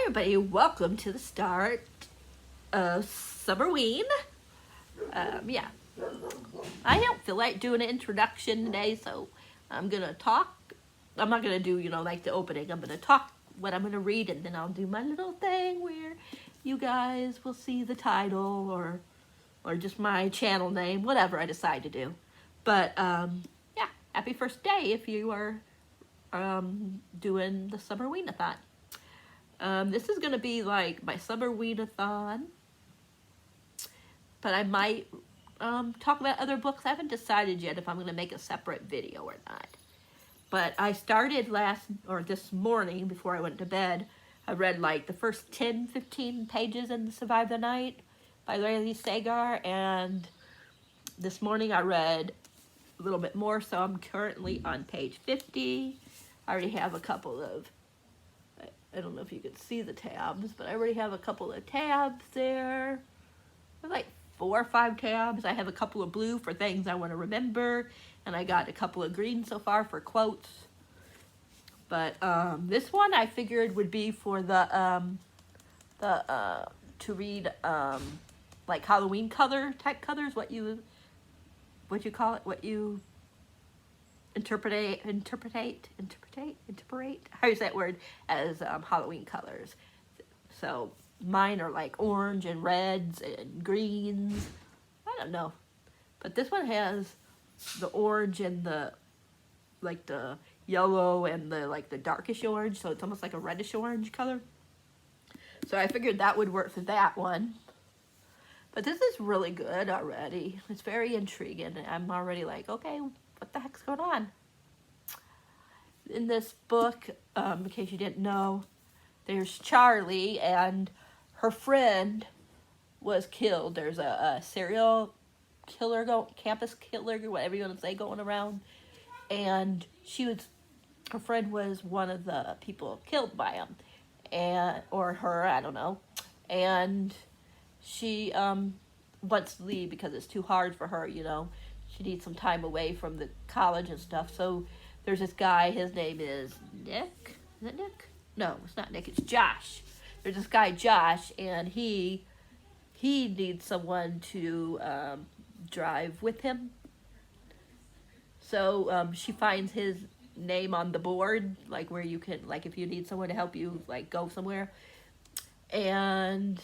everybody, welcome to the start of Summerween. Yeah, I don't feel like doing an introduction today, so I'm gonna talk. I'm not gonna do, like the opening. I'm gonna talk what I'm gonna read, and then I'll do my little thing where you guys will see the title or just my channel name, whatever I decide to do. But yeah, happy first day if you are doing the Summer Ween-a-thon. This is going to be like my Summer Ween-a-thon, but I might talk about other books. I haven't decided yet if I'm going to make a separate video or not. But I started this morning before I went to bed. I read like the first 10-15 pages in Survive the Night by Larry Sagar, and this morning I read a little bit more, so I'm currently on page 50. I already have a couple of, I don't know if you can see the tabs, but I already have a couple of tabs there. There's like 4 or 5 tabs. I have a couple of blue for things I want to remember, and I got a couple of green so far for quotes. But this one I figured would be for to read like Halloween type colors, what you call it, what you interpret, how is that word, as Halloween colors. So mine are like orange and reds and greens. I don't know. But this one has the orange and the yellow and the darkish orange, so it's almost like a reddish orange color. So I figured that would work for that one. But this is really good already. It's very intriguing. I'm already like, okay, what the heck's going on? In this book, in case you didn't know, there's Charlie and her friend was killed. There's a serial killer, campus killer, whatever you want to say, going around. And her friend was one of the people killed by him. Or her, I don't know. And she wants to leave because it's too hard for her, She needs some time away from the college and stuff. So there's this guy, his name is Nick. Is it Nick? No, it's not Nick, it's Josh. There's this guy, Josh, and he needs someone to drive with him. So she finds his name on the board, like where you can, like if you need someone to help you, like go somewhere. And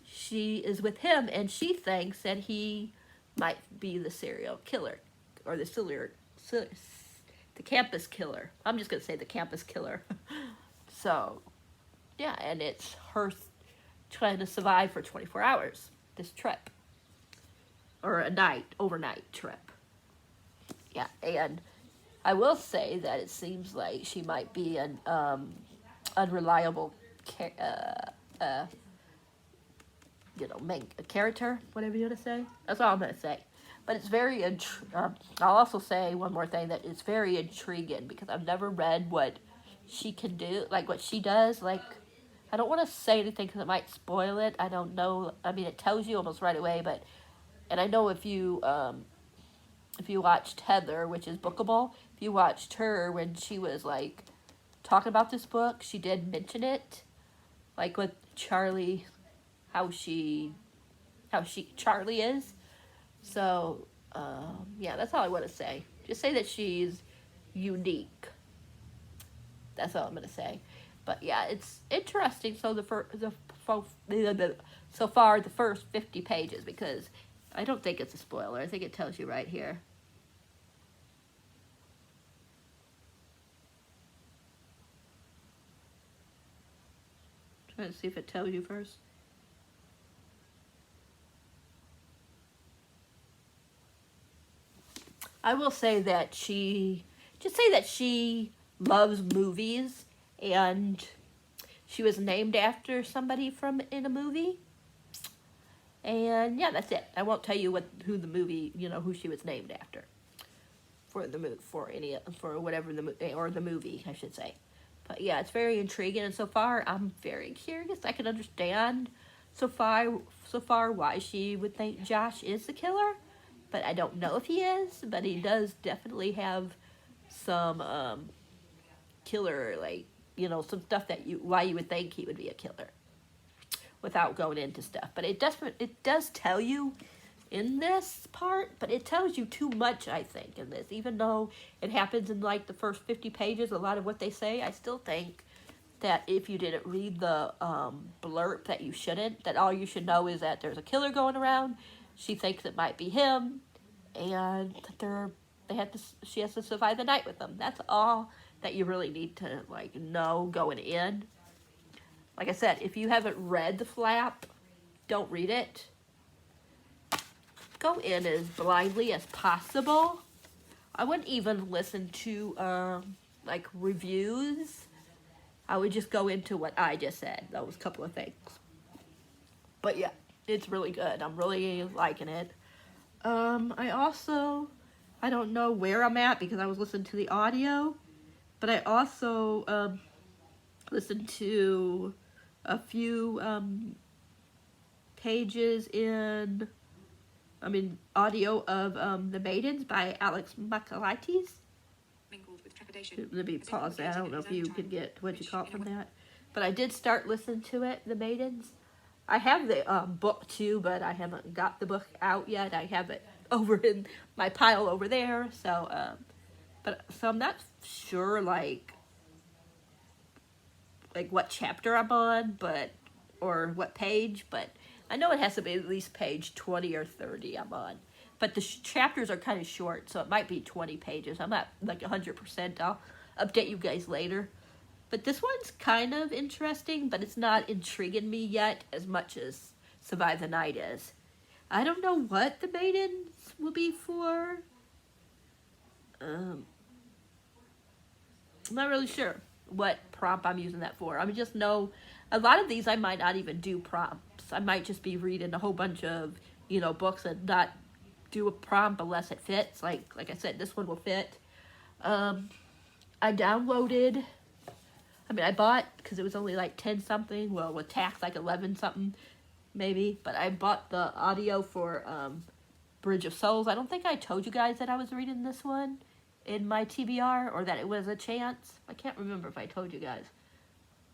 she is with him, and she thinks that he might be the serial killer, or the campus killer. I'm just going to say the campus killer. So, yeah, and it's her trying to survive for 24 hours, this trip. Or overnight trip. Yeah, and I will say that it seems like she might be an unreliable character, whatever you want to say. That's all I'm going to say. But it's very, I'll also say one more thing, that it's very intriguing, because I've never read what she can do, like what she does. Like, I don't want to say anything because it might spoil it. I don't know. I mean, it tells you almost right away, and I know if you watched Heather, which is Bookable, if you watched her when she was like talking about this book, she did mention it, like with Charlie, how Charlie is. So, yeah, that's all I want to say. Just say that she's unique. That's all I'm going to say. But yeah, it's interesting. So so far the first 50 pages, because I don't think it's a spoiler. I think it tells you right here. Trying to see if it tells you first. I will say that she loves movies, and she was named after somebody in a movie. And yeah, that's it. I won't tell you who she was named after for the movie, I should say. But yeah, it's very intriguing, and so far I'm very curious. I can understand so far why she would think Josh is the killer, but I don't know if he is. But he does definitely have some killer you know, some stuff that why you would think he would be a killer without going into stuff. But it does tell you in this part, but it tells you too much, I think, in this. Even though it happens in like the first 50 pages, a lot of what they say, I still think that if you didn't read the blurb that you shouldn't, that all you should know is that there's a killer going around, she thinks it might be him, and that she has to survive the night with them. That's all that you really need to like know going in. Like I said, if you haven't read The Flap, don't read it. Go in as blindly as possible. I wouldn't even listen to like reviews. I would just go into what I just said, those couple of things. But yeah, it's really good. I'm really liking it. I don't know where I'm at because I was listening to the audio, but I also listened to a few pages audio of The Maidens by Alex Michaelides. Let me pause that. I don't know if you can get what you call from that. But I did start listening to it, The Maidens. I have the book too, but I haven't got the book out yet. I have it over in my pile over there. So I'm not sure like what chapter I'm on, or what page, but I know it has to be at least page 20 or 30 I'm on. But the chapters are kind of short, so it might be 20 pages. I'm not like 100%. I'll update you guys later. But this one's kind of interesting, but it's not intriguing me yet as much as Survive the Night is. I don't know what The Maidens will be for. I'm not really sure what prompt I'm using that for. I just know a lot of these I might not even do prompts. I might just be reading a whole bunch of, books and not do a prompt unless it fits. Like I said, this one will fit. I downloaded, I bought, because it was only like 10 something, well, with tax like 11 something maybe, but I bought the audio for Bridge of Souls. I don't think I told you guys that I was reading this one in my TBR, or that it was a chance. I can't remember if I told you guys.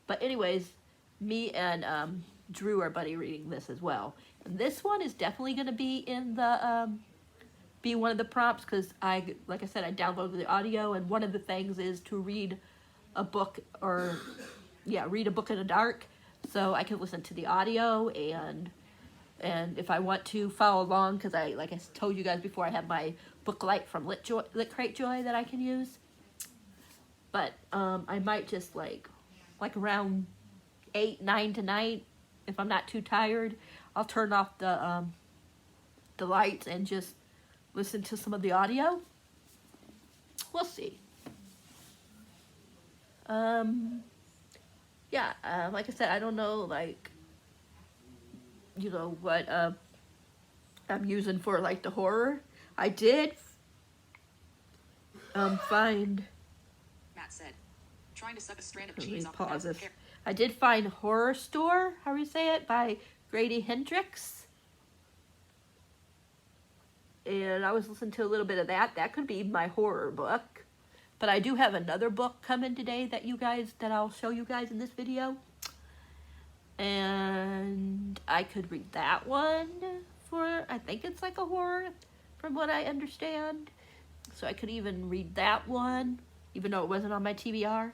But anyways, me and Drew are buddy reading this as well. And this one is definitely going to be in the, be one of the prompts, because like I said, I downloaded the audio, and one of the things is to read a book, read a book in the dark, so I can listen to the audio, and if I want to follow along, because like I told you guys before, I have my book light from Lit Crate Joy that I can use. But I might just like around 8, 9 tonight, if I'm not too tired, I'll turn off the lights and just listen to some of the audio. We'll see. Like I said, I don't know, what I'm using for like the horror. I did find. Matt said, trying to suck a strand of cheese off pause the this. I did find Horror Store, how do you say it, by Grady Hendrix. And I was listening to a little bit of that. That could be my horror book. But I do have another book coming today that I'll show you guys in this video. And I could read that one I think it's like a horror, from what I understand. So I could even read that one, even though it wasn't on my TBR.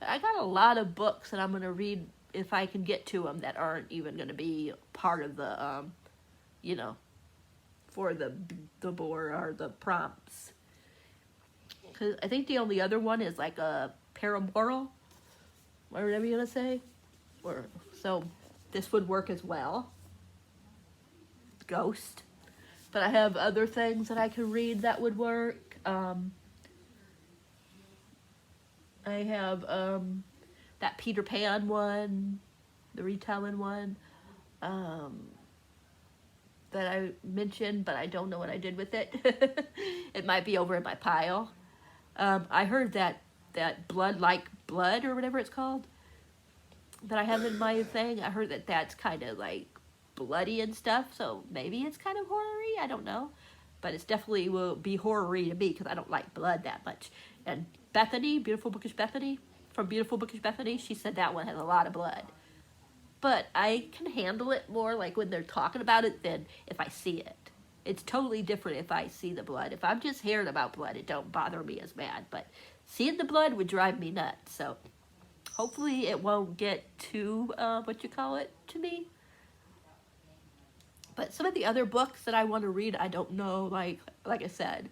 But I got a lot of books that I'm going to read if I can get to them that aren't even going to be part of the, for the board or the prompts. Because I think the only other one is like a paramoral, or whatever you're going to say. So this would work as well. Ghost. But I have other things that I can read that would work. I have that Peter Pan one, the retelling one, that I mentioned, but I don't know what I did with it. It might be over in my pile. I heard that Blood Like Blood, or whatever it's called, that I have in my thing. I heard that that's kind of like bloody and stuff, so maybe it's kind of horror-y, I don't know. But it's definitely will be horror-y to me, because I don't like blood that much. And Bethany, Beautiful Bookish Bethany, from Beautiful Bookish Bethany, she said that one has a lot of blood. But I can handle it more like when they're talking about it than if I see it. It's totally different if I see the blood. If I'm just hearing about blood, it don't bother me as bad. But seeing the blood would drive me nuts. So hopefully it won't get too, to me. But some of the other books that I want to read, I don't know, like I said,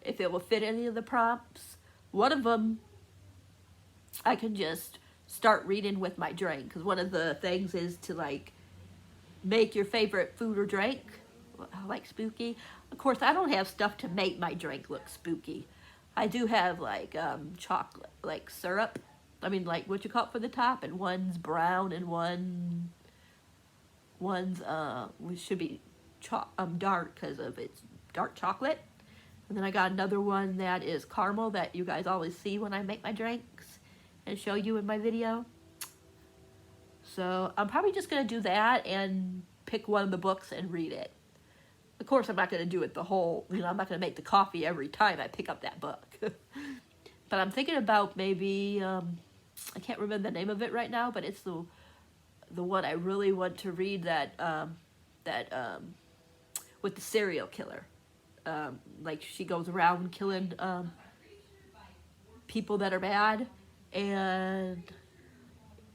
if it will fit any of the prompts. One of them, I can just start reading with my drink. Because one of the things is to, like, make your favorite food or drink, like spooky. Of course, I don't have stuff to make my drink look spooky. I do have, like, chocolate, like syrup. I mean, like, what you call it for the top. And one's brown and one's which should be dark because of its dark chocolate. And then I got another one that is caramel that you guys always see when I make my drinks and show you in my video. So I'm probably just going to do that and pick one of the books and read it. Of course, I'm not going to do it the whole, I'm not going to make the coffee every time I pick up that book. But I'm thinking about maybe, I can't remember the name of it right now, but it's the one I really want to read with the serial killer. Like she goes around killing people that are bad, and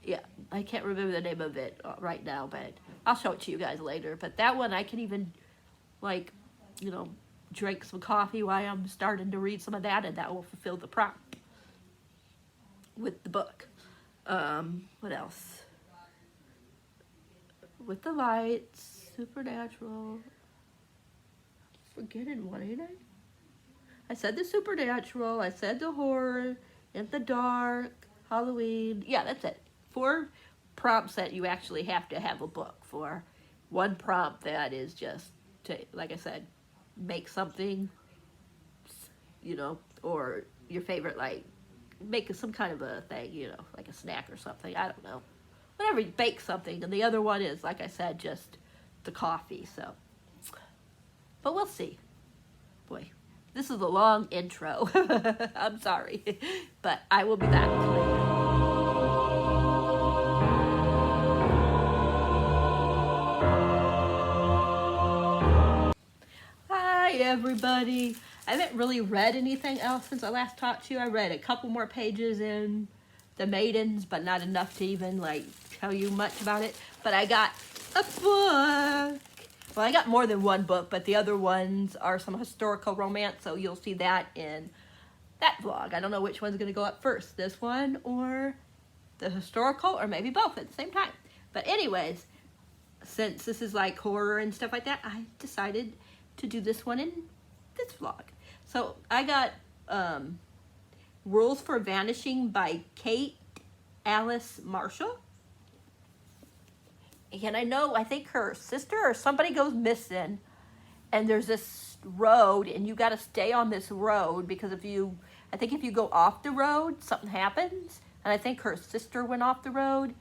yeah, I can't remember the name of it right now, but I'll show it to you guys later. But that one I can even, like, drink some coffee while I'm starting to read some of that, and that will fulfill the prompt with the book. What else? With the Lights, Supernatural. Forgetting one, ain't I? I said the Supernatural, I said the horror, In the Dark, Halloween. Yeah, that's it. 4 prompts that you actually have to have a book for. 1 prompt that is just to, like I said, make something, or your favorite, like, make some kind of a thing, like a snack or something. I don't know. Whatever, you bake something. And the other one is, like I said, just the coffee, so. But we'll see. Boy, this is a long intro. I'm sorry. But I will be back later. Hi, everybody. I haven't really read anything else since I last talked to you. I read a couple more pages in The Maidens, but not enough to even, like, tell you much about it. But I got a book. Well, I got more than 1 book, but the other ones are some historical romance, so you'll see that in that vlog. I don't know which one's going to go up first, this one or the historical, or maybe both at the same time. But anyways, since this is like horror and stuff like that, I decided to do this one in this vlog. So I got Rules for Vanishing by Kate Alice Marshall. And I think her sister or somebody goes missing, and there's this road, and you got to stay on this road, because if you go off the road, something happens. And I think her sister went off the road,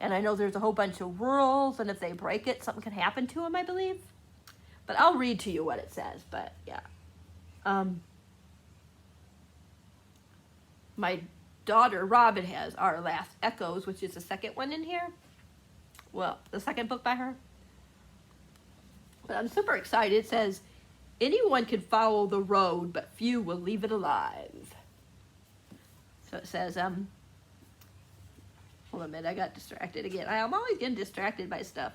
and I know there's a whole bunch of rules, and if they break it, something can happen to them, I believe. But I'll read to you what it says, but yeah. My daughter Robin has Our Last Echoes, which is the second one in here. Well, the second book by her. But I'm super excited. It says, anyone can follow the road, but few will leave it alive. So it says, hold on a minute, I got distracted again. I'm always getting distracted by stuff.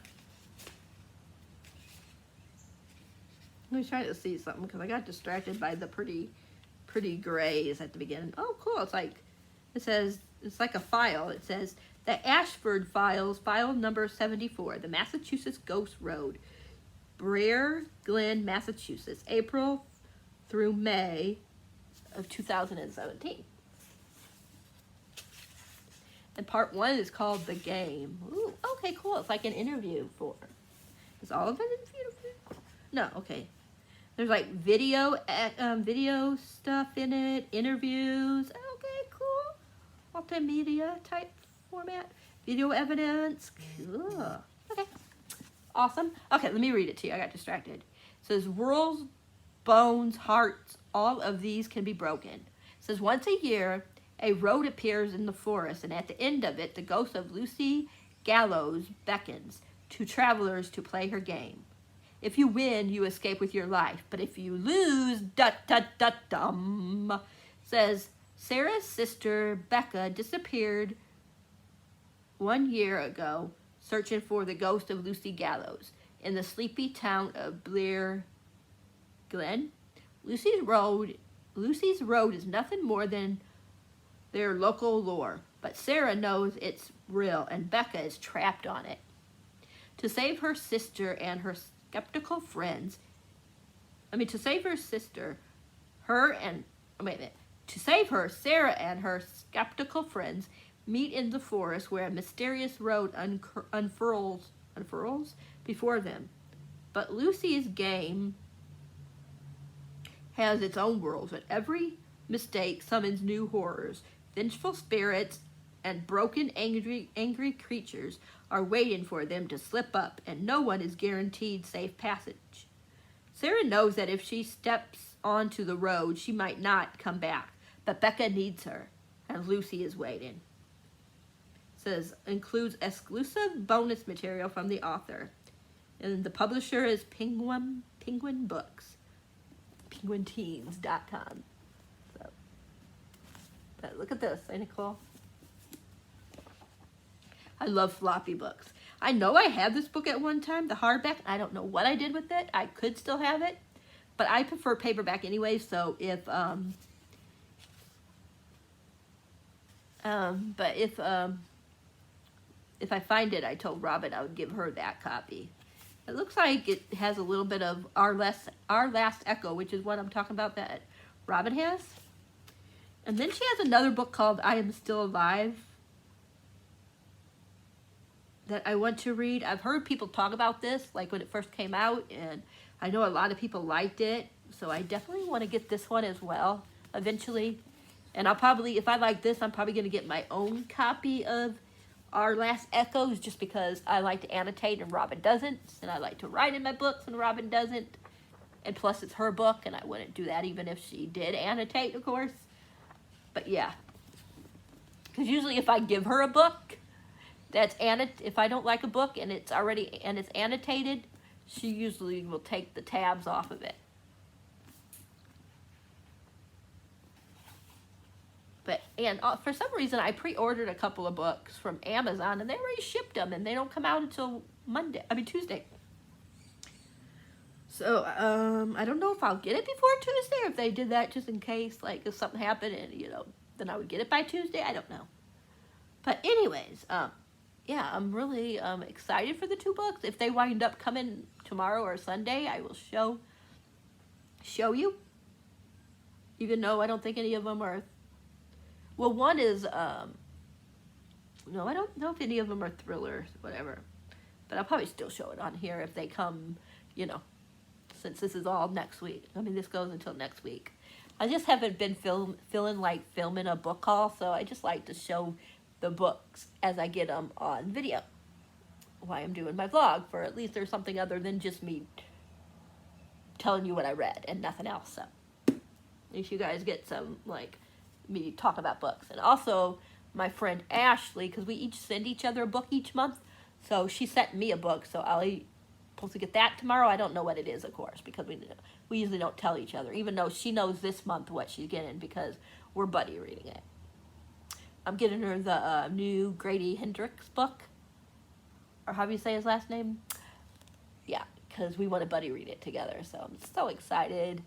Let me try to see something, because I got distracted by the pretty grays at the beginning. Oh, cool. It says, it's like a file. It says, the Ashford Files, file number 74, the Massachusetts Ghost Road, Brer Glen, Massachusetts, April through May of 2017. And part 1 is called The Game. Ooh, okay, cool. It's like an interview for. Is all of it an interview? No, okay. There's like video stuff in it, interviews. Okay, cool. Multimedia type format, video evidence. Cool. Okay, awesome. Okay, let me read it to you. I got distracted. It says, worlds, bones, hearts, all of these can be broken. It says, once a year, A road appears in the forest, and at the end of it, the ghost of Lucy Gallows beckons to travelers to play her game. If you win, you escape with your life, but if you lose, dum, says Sarah's sister Becca disappeared 1 year ago, searching for the ghost of Lucy Gallows in the sleepy town of Blair Glen. Lucy's Road is nothing more than their local lore, but Sarah knows it's real and Becca is trapped on it. To save her sister and her skeptical friends, to save her, Sarah and her skeptical friends meet in the forest where a mysterious road unfurls before them. But Lucy's game has its own worlds, and every mistake summons new horrors. Vengeful spirits and broken, angry creatures are waiting for them to slip up, and no one is guaranteed safe passage. Sarah knows that if she steps onto the road, she might not come back, but Becca needs her, and Lucy is waiting. It says, includes exclusive bonus material from the author, and the publisher is Penguin Books, penguinteens.com. So, but look at this, ain't it cool? I love floppy books. I know I had this book at one time, the hardback. I don't know what I did with it. I could still have it, but I prefer paperback anyway. So if I find it, I told Robin I would give her that copy. It looks like it has a little bit of Our Last Echo, which is what I'm talking about that Robin has. And then she has another book called I Am Still Alive that I want to read. I've heard people talk about this, like when it first came out, and I know a lot of people liked it, so I definitely want to get this one as well eventually. And I'll probably, if I like this, I'm probably going to get my own copy of Our Last Echoes, just because I like to annotate and Robin doesn't, and I like to write in my books and Robin doesn't, and plus it's her book, and I wouldn't do that even if she did annotate, of course. But yeah, because usually if I give her a book if I don't like a book and it's annotated, she usually will take the tabs off of it. And for some reason, I pre-ordered a couple of books from Amazon, and they already shipped them, and they don't come out until Tuesday. So, I don't know if I'll get it before Tuesday, or if they did that just in case, like, if something happened, and, then I would get it by Tuesday. I don't know. But anyways, yeah, I'm really excited for the 2 books. If they wind up coming tomorrow or Sunday, I will show you. Even though I don't think any of them are. Well, one is no, I don't know if any of them are thrillers, whatever. But I'll probably still show it on here if they come, since this is all next week. This goes until next week. I just haven't been feeling like filming a book haul, so I just like to show the books as I get them on video while I'm doing my vlog, for at least there's something other than just me telling you what I read and nothing else. So at least you guys get some, like, me talk about books. And also my friend Ashley, because we each send each other a book each month, so she sent me a book, so I'll supposed to get that tomorrow. I don't know what it is, of course, because we usually don't tell each other, even though she knows this month what she's getting because we're buddy reading it. I'm getting her the new Grady Hendrix book, or how do you say his last name? Yeah, because we want to buddy read it together, so I'm so excited.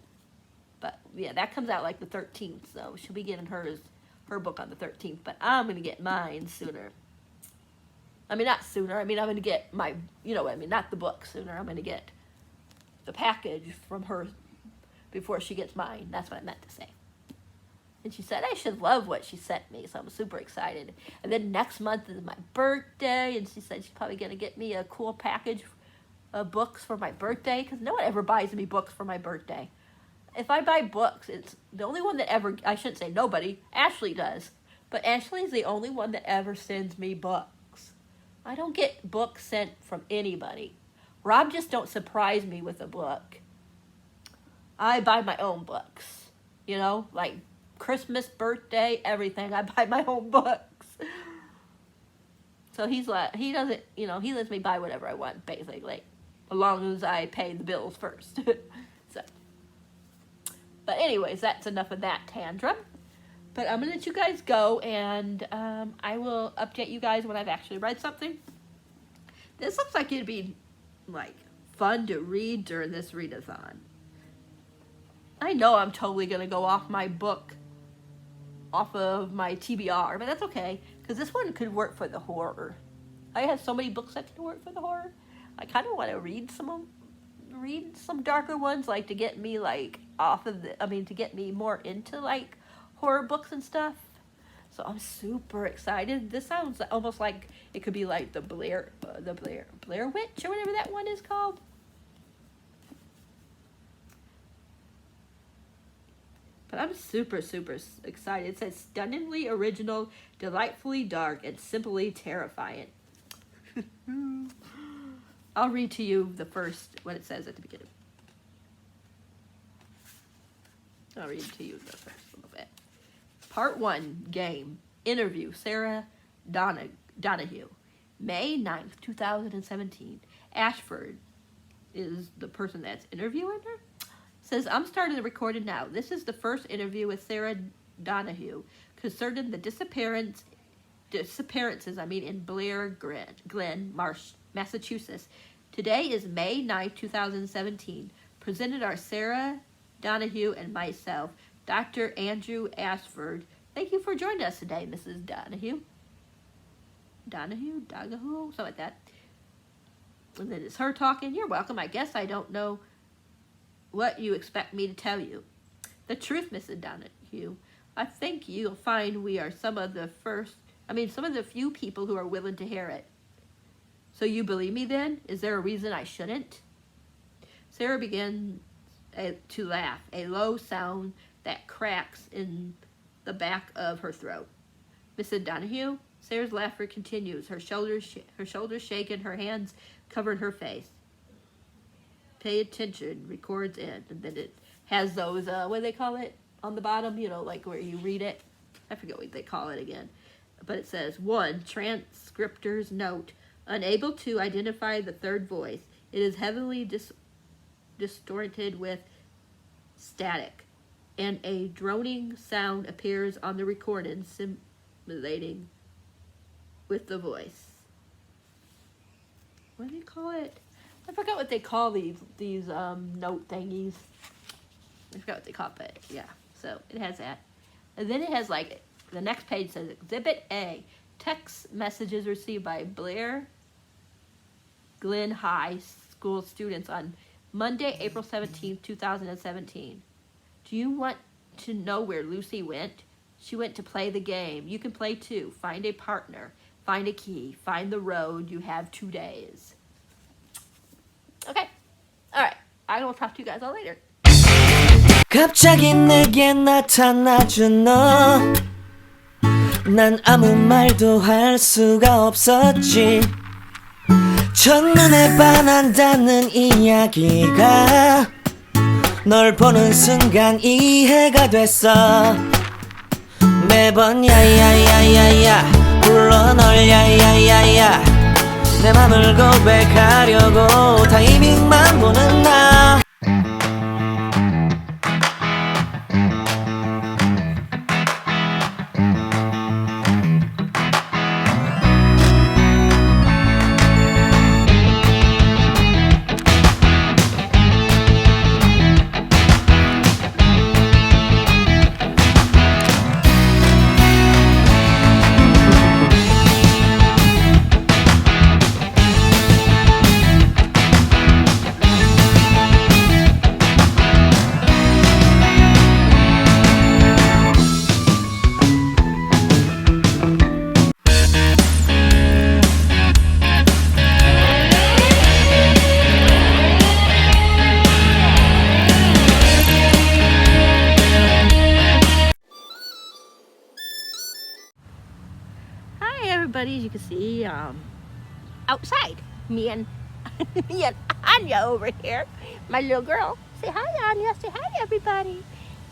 But yeah, that comes out like the 13th, so she'll be getting her book on the 13th, but I'm going to get mine sooner. Not sooner, I'm going to get my, not the book sooner. I'm going to get the package from her before she gets mine. That's what I meant to say. And she said I should love what she sent me, so I'm super excited. And then next month is my birthday, and she said she's probably going to get me a cool package of books for my birthday, because no one ever buys me books for my birthday. If I buy books, it's the only one that ever, I shouldn't say nobody, Ashley does. But Ashley's the only one that ever sends me books. I don't get books sent from anybody. Rob just don't surprise me with a book. I buy my own books, like Christmas, birthday, everything. I buy my own books. So he's like, he doesn't, he lets me buy whatever I want, basically, as long as I pay the bills first. So, but anyways, that's enough of that tantrum. But I'm gonna let you guys go, and I will update you guys when I've actually read something. This looks like it'd be like fun to read during this readathon. I know I'm totally gonna go off my book, off of my TBR, but that's okay, because this one could work for the horror. I have so many books that can work for the horror. I kind of want to read some darker ones, like to get me like to get me more into like horror books and stuff. So I'm super excited. This sounds almost like it could be like the Blair Witch or whatever that one is called. But I'm super, super excited. It says stunningly original, delightfully dark, and simply terrifying. I'll read to you what it says at the beginning. I'll read to you the first little bit. Part 1, game, interview, Sarah Donahue. May 9th, 2017. Ashford is the person that's interviewing her. Says, I'm starting the recording now. This is the first interview with Sarah Donahue concerning the disappearances, in Blair Glen, Massachusetts. Today is May 9th, 2017. Presented are Sarah Donahue and myself, Dr. Andrew Ashford. Thank you for joining us today, Mrs. Donahue. Donahue, something like that. And then it's her talking. You're welcome. I guess I don't know what you expect me to tell you. The truth, Mrs. Donahue. I think you'll find we are some of the few people who are willing to hear it. So you believe me then? Is there a reason I shouldn't? Sarah began to laugh, a low sound that cracks in the back of her throat. Mrs. Donahue? Sarah's laughter continues, her shoulders shaking, her hands covering her face. Pay attention, records in, and then it has those, what do they call it on the bottom, like where you read it. I forget what they call it again. But it says, 1, transcriptor's note, unable to identify the third voice. It is heavily distorted with static, and a droning sound appears on the recording, simulating with the voice. What do you call it? I forgot what they call these note thingies. I forgot what they call it, but yeah. So it has that. And then it has like, the next page says Exhibit A, text messages received by Blair Glen High School students on Monday, April 17th, 2017. Do you want to know where Lucy went? She went to play the game. You can play too. Find a partner. Find a key. Find the road. You have 2 days. Okay. Alright. I will talk to you guys all later. 갑자기 내게 나타나준 너. 난 아무 말도 할 수가 없었지. 첫눈에 반한다는 이야기가 널 보는 순간 이해가 됐어. 매번 야야야야야 불러 널 야야야야 내 맘을 고백하려고 타이밍만 보는 나. Everybody, as you can see, outside, me and Anya over here, my little girl. Say hi, Anya. Say hi, everybody.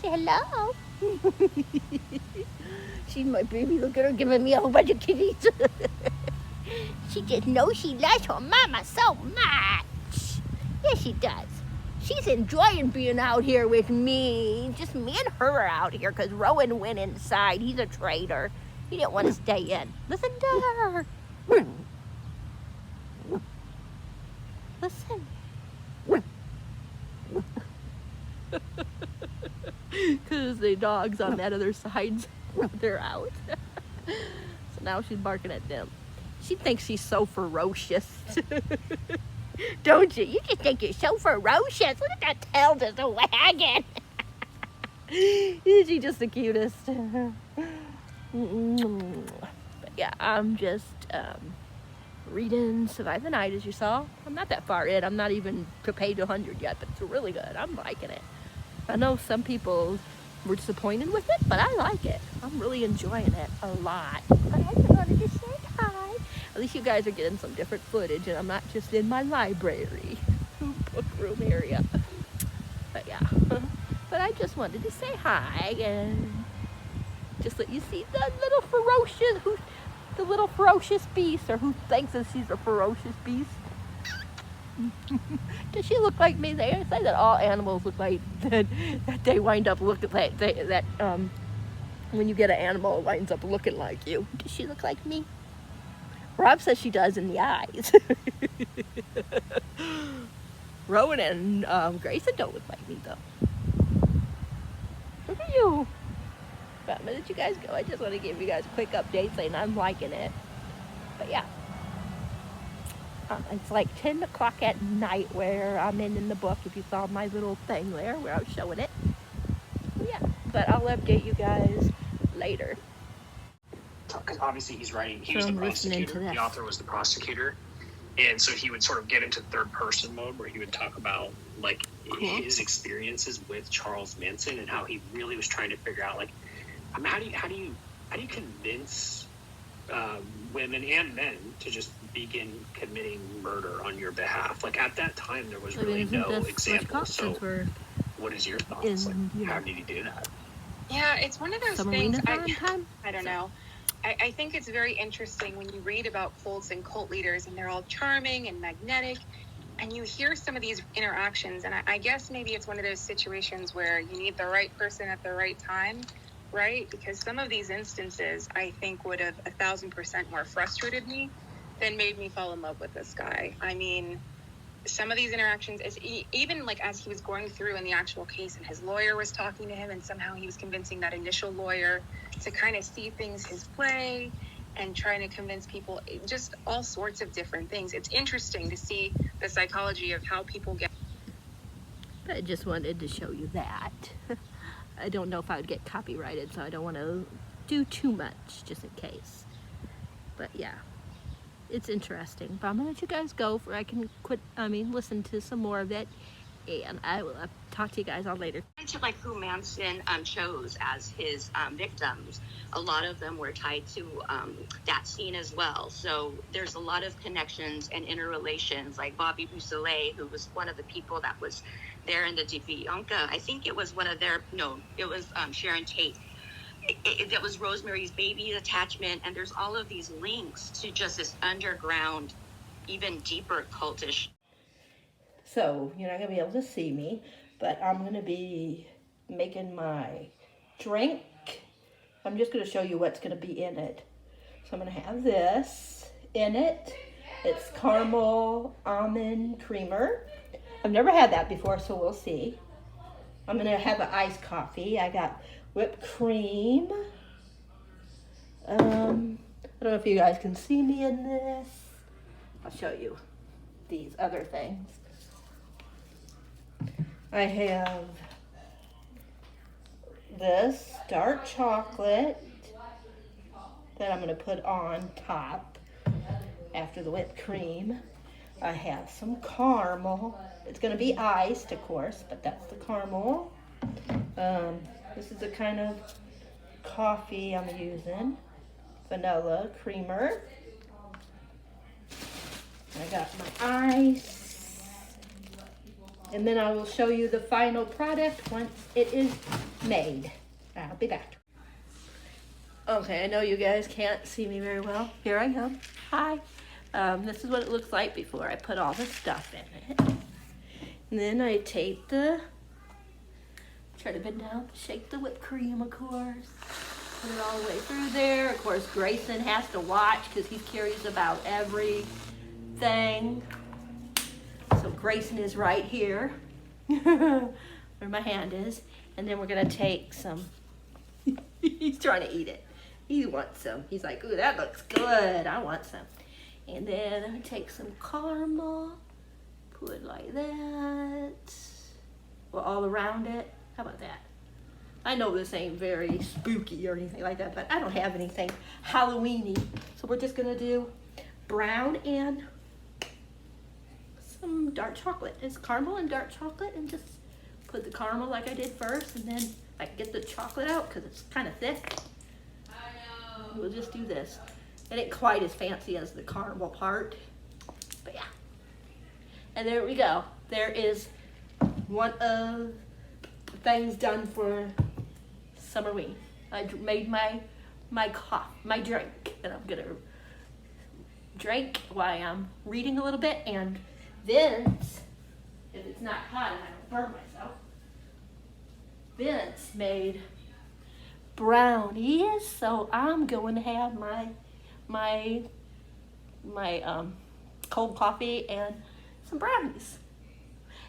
Say hello. She's my baby. Look at her giving me a whole bunch of kitties. She just knows she loves her mama so much. Yes, she does. She's enjoying being out here with me. Just me and her are out here because Rowan went inside. He's a traitor. He didn't want to stay in. Listen to her. Listen. Because the dogs on that other side, they're out. So now she's barking at them. She thinks she's so ferocious. Don't you? You just think you're so ferocious. Look at that tail just wagging. Isn't she just the cutest? But yeah, I'm just reading Survive the Night, as you saw. I'm not that far in. I'm not even to page 100 yet, but it's really good. I'm liking it. I know some people were disappointed with it, but I like it. I'm really enjoying it a lot. But I just wanted to say hi. At least you guys are getting some different footage, and I'm not just in my library book room area. But yeah, but I just wanted to say hi and just let you see the little ferocious beast, or who thinks that she's a ferocious beast. Does she look like me? They say that all animals look like that they wind up looking like that when you get an animal, it winds up looking like you. Does she look like me? Rob says she does in the eyes. Rowan and Grayson don't look like me though. Look at you. But I'm gonna let you guys go. I just want to give you guys a quick update saying I'm liking it. But yeah. It's like 10 o'clock at night where I'm in the book, if you saw my little thing there where I was showing it. Yeah, but I'll update you guys later. Because obviously he's writing, he So was the I'm listening to prosecutor, this. the author was the prosecutor. And so he would sort of get into third person mode where he would talk about like his experiences with Charles Manson and how he really was trying to figure out like, I mean, how do you convince women and men to just begin committing murder on your behalf? Like at that time, there was really no example. So, what is your thoughts? How did he do that? Yeah, it's one of those Some things. arenas are on time. I don't know. I think it's very interesting when you read about cults and cult leaders, and they're all charming and magnetic, and you hear some of these interactions. And I guess maybe it's one of those situations where you need the right person at the right time. Right? Because some of these instances, I think, would have 1,000% more frustrated me than made me fall in love with this guy. I mean, some of these interactions, even like as he was going through in the actual case and his lawyer was talking to him, and somehow he was convincing that initial lawyer to kind of see things his way and trying to convince people, just all sorts of different things. It's interesting to see the psychology of how people get. I just wanted to show you that. I don't know if I would get copyrighted, so I don't want to do too much, just in case. But yeah, it's interesting. But I'm gonna let you guys go for I can listen to some more of it, and I will talk to you guys all later. To like who Manson chose as his victims, a lot of them were tied to that scene as well. So there's a lot of connections and interrelations, like Bobby Beausoleil, who was one of the people that was there in the Divianka. I think it was it was Sharon Tate. That was Rosemary's Baby attachment, and there's all of these links to just this underground, even deeper cultish. So you're not gonna be able to see me, but I'm gonna be making my drink. I'm just gonna show you what's gonna be in it. So I'm gonna have this in it. It's caramel almond creamer. I've never had that before, so we'll see. I'm gonna have an iced coffee. I got whipped cream. I don't know if you guys can see me in this. I'll show you these other things. I have this dark chocolate that I'm gonna put on top after the whipped cream. I have some caramel. It's gonna be iced, of course, but that's the caramel. This is the kind of coffee I'm using. Vanilla creamer. I got my ice. And then I will show you the final product once it is made. I'll be back. Okay, I know you guys can't see me very well. Here I am. Hi. This is what it looks like before I put all the stuff in it. And then I take try to bend down, shake the whipped cream, of course. Put it all the way through there. Of course, Grayson has to watch because he's curious about everything. So Grayson is right here, where my hand is. And then we're gonna take some, he's trying to eat it. He wants some. He's like, ooh, that looks good. I want some. And then I take some caramel, put it like that. Well, all around it. How about that? I know this ain't very spooky or anything like that, but I don't have anything Halloween-y. So we're just gonna do brown and some dark chocolate. It's caramel and dark chocolate, and just put the caramel like I did first, and then I can get the chocolate out because it's kind of thick. We'll just do this. It ain't quite as fancy as the caramel part, but yeah. And there we go. There is one of the things done for Summerween. I made my drink, and I'm gonna drink while I'm reading a little bit. And Vince, if it's not hot and I don't burn myself, Vince made brownies, so I'm going to have my cold coffee and some brownies.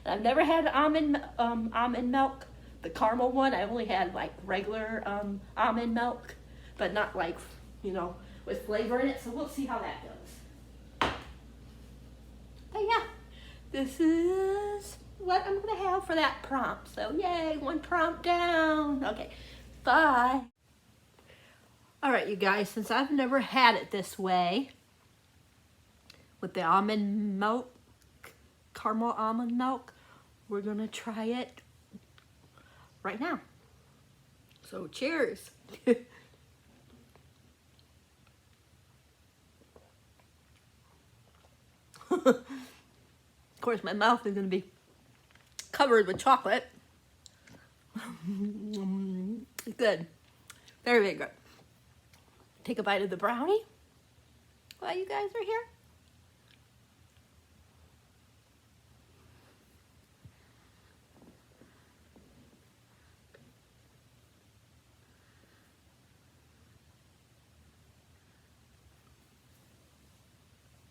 And I've never had almond milk, the caramel one. I only had like regular almond milk, but not like, with flavor in it. So we'll see how that goes. But yeah, this is what I'm gonna have for that prompt. So yay, one prompt down. Okay. Bye. All right, you guys, since I've never had it this way, with the almond milk, caramel almond milk, we're gonna try it right now. So cheers. Of course, my mouth is gonna be covered with chocolate. Good. Very, very good. Take a bite of the brownie while you guys are here.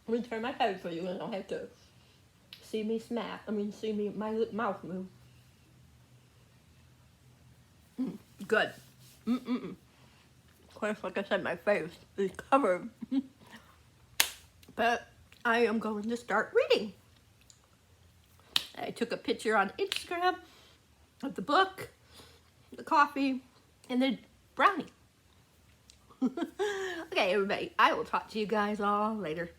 I'm gonna turn my head so you don't have to see me my mouth move. Good. Of course, like I said, my face is covered. But I am going to start reading. I took a picture on Instagram of the book, the coffee, and the brownie. Okay, everybody, I will talk to you guys all later.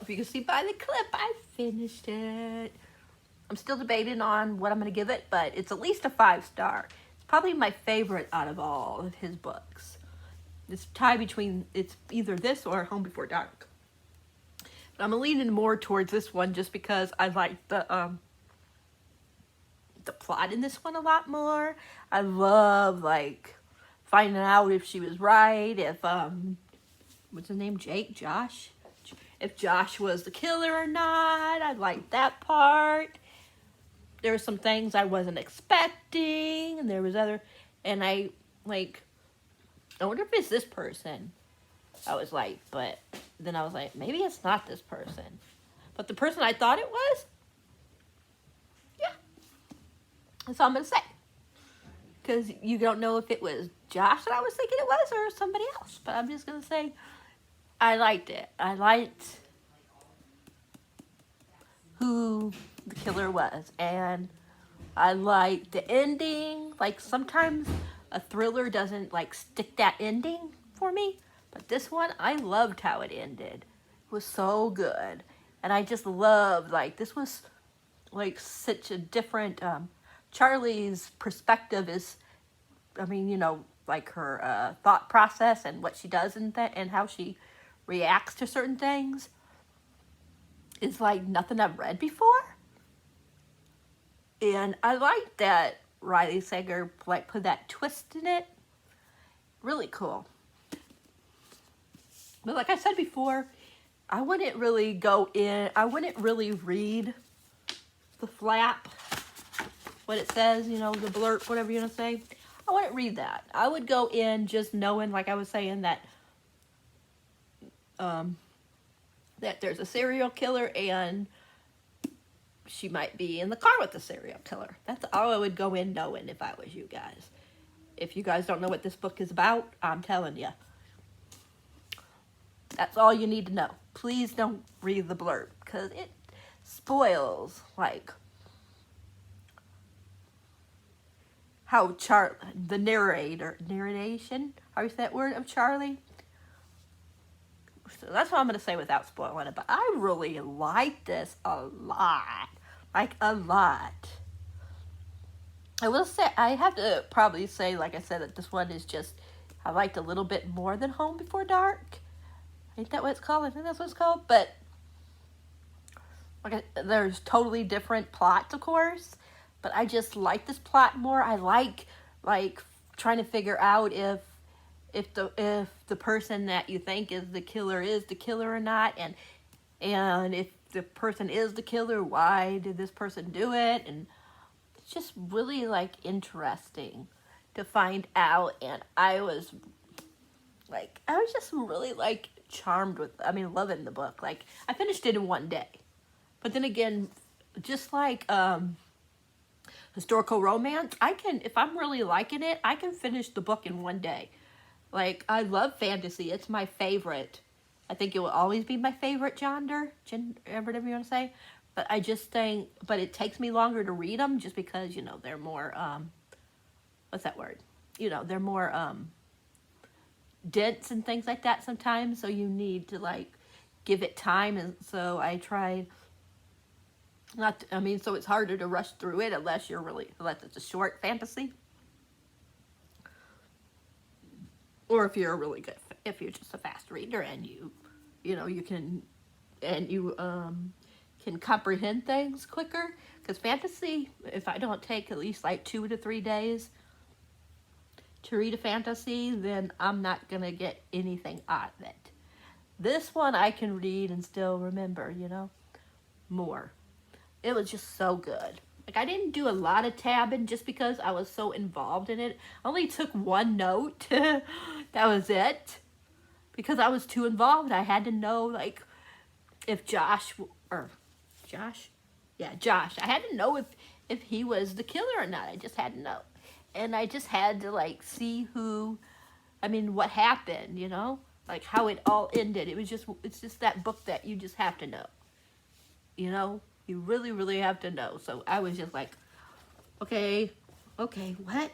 If you can see by the clip, I finished it. I'm still debating on what I'm going to give it, but it's at least a 5-star. It's probably my favorite out of all of his books. It's tied between, it's either this or Home Before Dark. But I'm leaning more towards this one just because I like the the plot in this one a lot more. I love like finding out if she was right, if what's his name, Josh, if Josh was the killer or not. I liked that part. There were some things I wasn't expecting, and there was other, and I wonder if it's this person. I was like, but then I was like, maybe it's not this person. But the person I thought it was, yeah. That's all I'm going to say. Because you don't know if it was Josh that I was thinking it was or somebody else. But I'm just going to say, I liked it. I liked who the killer was. And I liked the ending. Like, sometimes a thriller doesn't, like, stick that ending for me. But this one, I loved how it ended. It was so good. And I just loved, like, this was, like, such a different, Charlie's perspective is, I mean, you know, like her thought process and what she does and how she reacts to certain things is like nothing I've read before. And I like that Riley Sager, like, put that twist in it. Really cool. But like I said before, I wouldn't really read the flap, what it says, you know, the blurb, whatever you're going to say. I wouldn't read that. I would go in just knowing, like I was saying, that that there's a serial killer and she might be in the car with the serial killer. That's all I would go in knowing if I was you guys. If you guys don't know what this book is about, I'm telling you. That's all you need to know. Please don't read the blurb, because it spoils, like, how the narration, how you say that word, of Charlie. So that's what I'm going to say without spoiling it. But I really like this a lot. Like, a lot. I will say, I have to probably say, like I said, that this one is just, I liked a little bit more than Home Before Dark. Ain't that what it's called? I think that's what it's called. But like, there's totally different plots, of course. But I just like this plot more. I like trying to figure out if the person that you think is the killer or not, and if the person is the killer, why did this person do it? And it's just really, like, interesting to find out. And I was just really, like, charmed with, loving the book. Like, I finished it in one day. But then again, just like historical romance, if I'm really liking it, I can finish the book in one day. Like, I love fantasy. It's my favorite. I think it will always be my favorite genre, whatever you want to say. But I just think, but it takes me longer to read them just because, you know, they're more, what's that word? You know, they're more, dense and things like that sometimes, so you need to, like, give it time. And so I tried so it's harder to rush through it unless it's a short fantasy, or if you're just a fast reader and you can comprehend things quicker. Because fantasy, if I don't take at least like 2 to 3 days to read a fantasy, then I'm not going to get anything out of it. This one I can read and still remember, you know, more. It was just so good. Like, I didn't do a lot of tabbing just because I was so involved in it. I only took one note. That was it. Because I was too involved. I had to know, like, if Josh. I had to know if he was the killer or not. I just had to know. And I just had to, like, see what happened, you know? Like, how it all ended. It's just that book that you just have to know. You know? You really, really have to know. So I was just like, okay, what?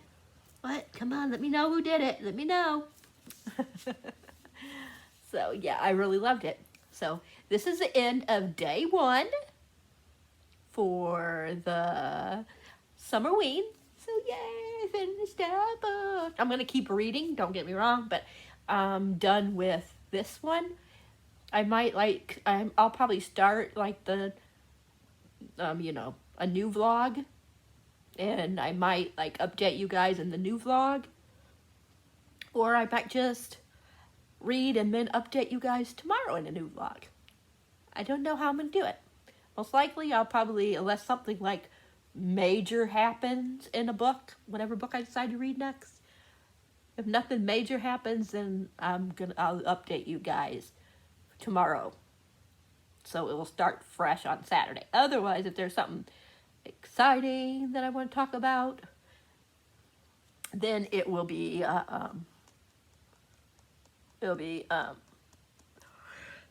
Come on, let me know who did it. Let me know. So, yeah, I really loved it. So, this is the end of day 1 for the Summerween. So, yay, finished that book. I'm going to keep reading, don't get me wrong, but I'm done with this one. I'll probably start, like, the, a new vlog And I might like update you guys in the new vlog, or I might just read and then update you guys tomorrow in a new vlog. I don't know how I'm gonna do it. Most likely I'll probably, unless something like major happens in a book, whatever book I decide to read next, if nothing major happens, then I'll update you guys tomorrow. So it will start fresh on Saturday. Otherwise, if there's something exciting that I want to talk about, then it will be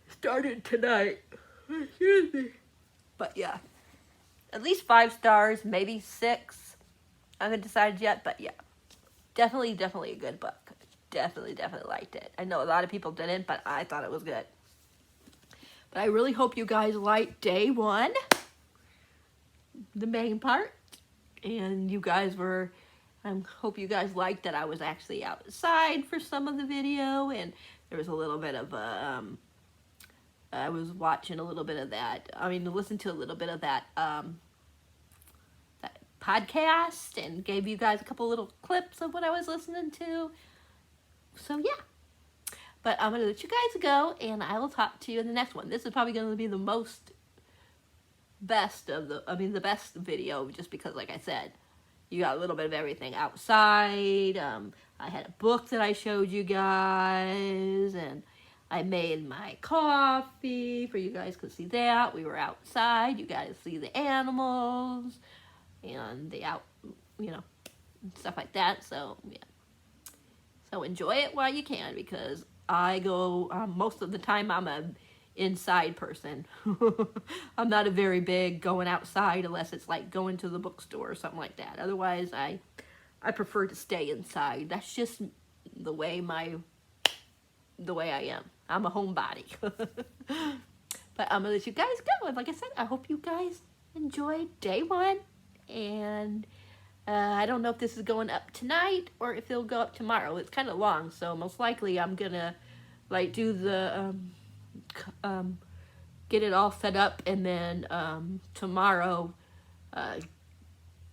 started tonight. Excuse me. But yeah, at least 5 stars, maybe 6. I haven't decided yet, but yeah, definitely a good book. Definitely liked it. I know a lot of people didn't, but I thought it was good. But I really hope you guys liked day 1, the main part, and you guys were, I hope you guys liked that I was actually outside for some of the video, and there was a little bit of I was watching a little bit of that, listened to a little bit of that, that podcast, and gave you guys a couple little clips of what I was listening to. So yeah. But I'm going to let you guys go, and I will talk to you in the next one. This is probably going to be the best video, just because, like I said, you got a little bit of everything outside. I had a book that I showed you guys, and I made my coffee for you guys to see that. We were outside. You guys see the animals and the stuff like that. So, yeah. So enjoy it while you can, because I go, most of the time I'm an inside person. I'm not a very big going outside unless it's like going to the bookstore or something like that. Otherwise, I prefer to stay inside. That's just the way I am. I'm a homebody. But I'm going to let you guys go. And like I said, I hope you guys enjoyed day 1. And I don't know if this is going up tonight or if it'll go up tomorrow. It's kind of long, so most likely I'm gonna like do the get it all set up, and then tomorrow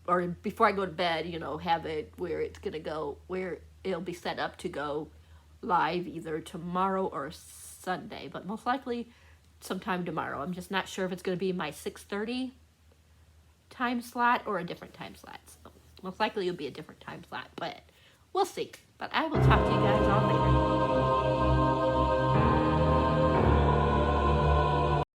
or before I go to bed, have it where it's gonna go, where it'll be set up to go live either tomorrow or Sunday, but most likely sometime tomorrow. I'm just not sure if it's gonna be my 6:30 time slot or a different time slot. So most likely it'll be a different time slot, but we'll see. But I will talk to you guys all later.